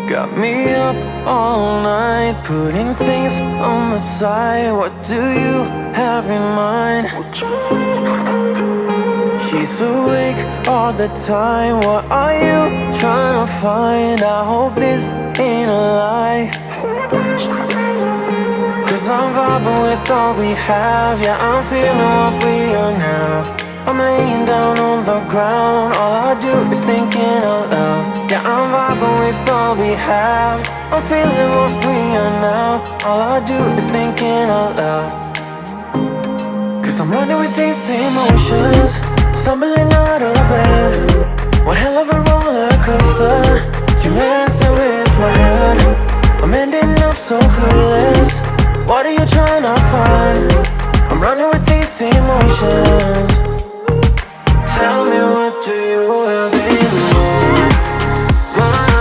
Got me up all night, putting things on the side. What do you have in mind? She's awake all the time. What are you trying to find? I hope this ain't a lie, 'cause I'm vibing with all we have. Yeah, I'm feeling what we are now. I'm laying down on the ground. All I do is thinking out loud. Yeah, I'm vibing with all we have. I'm feeling what we are now. All I do is thinking out loud. Cause I'm running with these emotions, stumbling out of bed. One hell of a roller coaster, you're messing with my head. I'm ending up so clueless. What are you trying to find? I'm running with these emotions. Tell me, what do you have in mind?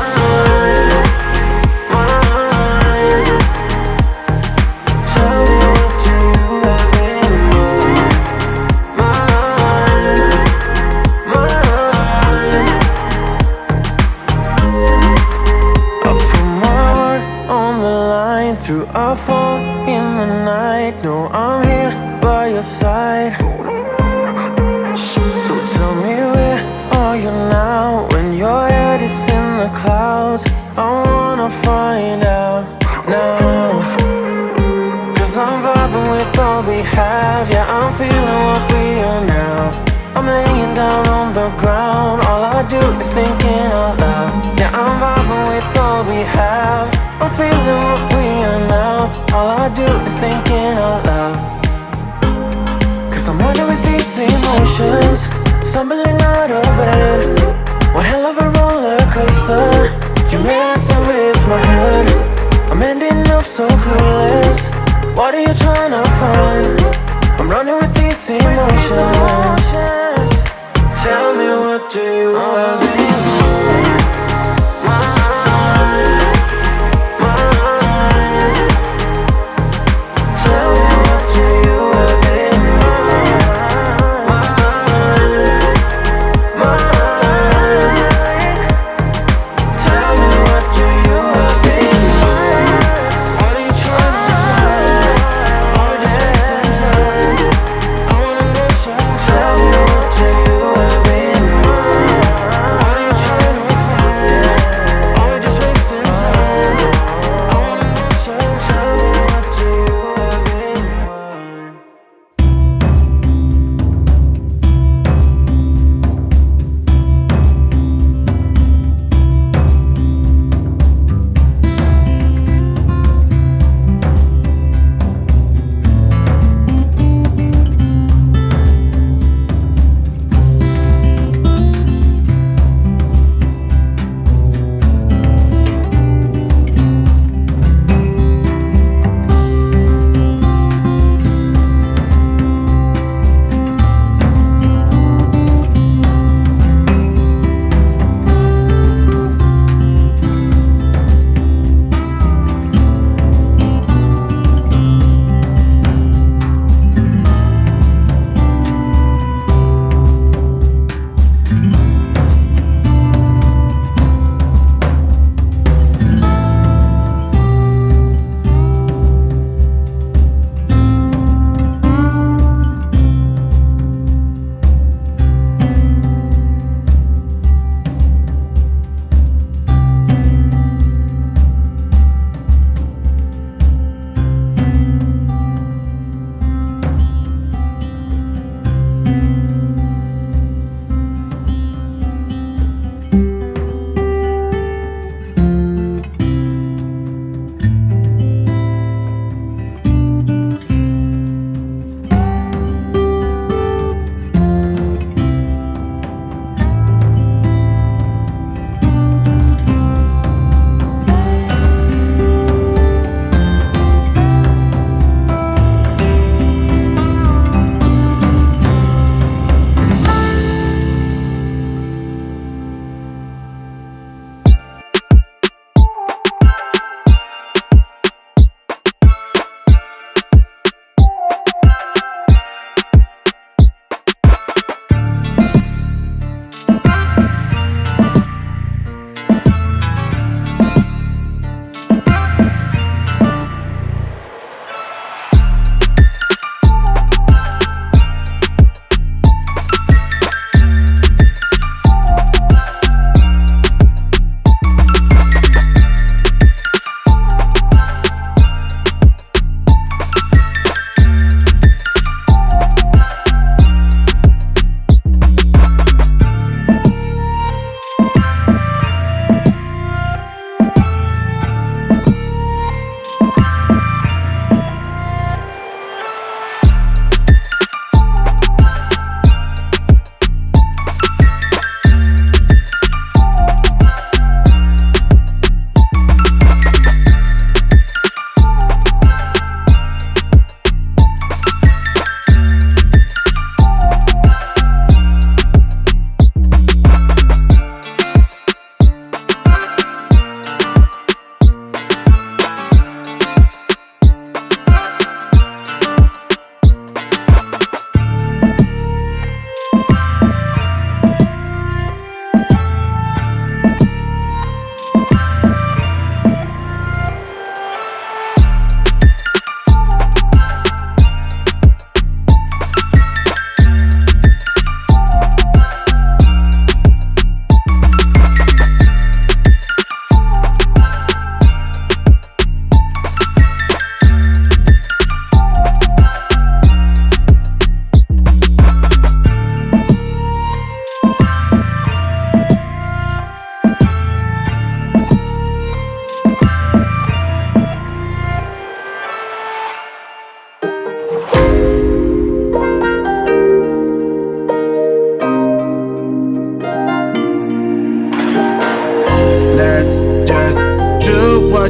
Tell me, what do you have in mind? I put my heart on the line through our phone in the night. No, I'm here by your side. So tell me, where are you now? When your head is in the clouds, I wanna find out now. Cause I'm vibing with all we have. Yeah, I'm feeling what we are now. I'm laying down on the ground. All I do is thinking out loud. Yeah, I'm vibing with all we have. I'm feeling what we are now. All I do is thinking out loud. Cause I'm running with these emotions, stumbling out of bed. One hell of a roller coaster, you're messing with my head. I'm ending up so clueless. What are you trying to find? I'm running with these emotions. Tell me, what do you have in mind? Tell me, what do you have in mind? Tell me, what do you have in mind? What are you trying to find? All of this wasting time, I wanna know. Tell me, what do you have in mind? What are you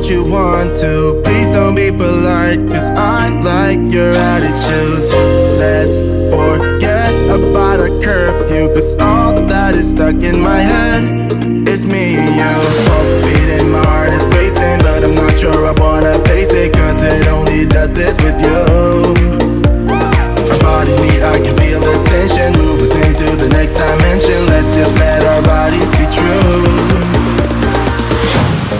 what you want to. Please don't be polite, cause I like your attitude. Let's forget about a curfew, cause all that is stuck in my head. It's me and you, both speeding, my heart is racing, but I'm not sure I wanna pace it, cause it only does this with you. Our bodies meet, I can feel the tension, move us into the next dimension. Let's just let our bodies be true.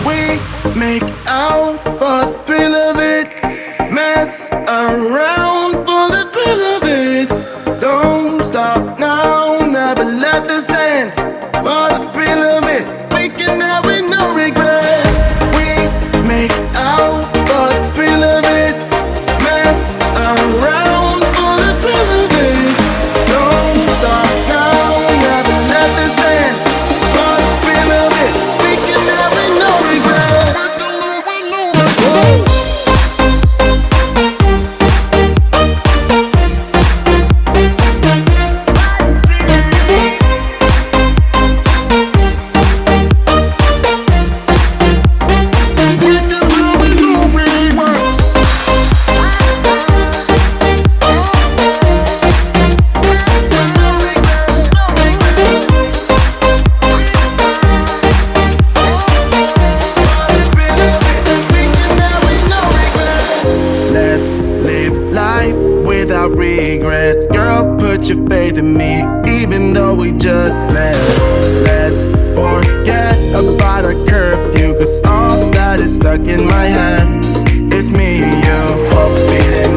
We make out for the thrill of it, mess around for the thrill of it. Don't stop now, never let this end. For the thrill of it, we can have it, no regret. We make out for the thrill of it, mess around for the thrill of it. Don't stop now, never let this end. For the thrill of it, we can have it, no regret. Let's live life without regrets. Girl, put your faith in me, even though we just met. Let's forget about a curfew, cause all that is stuck in my head. It's me and you, both speeding,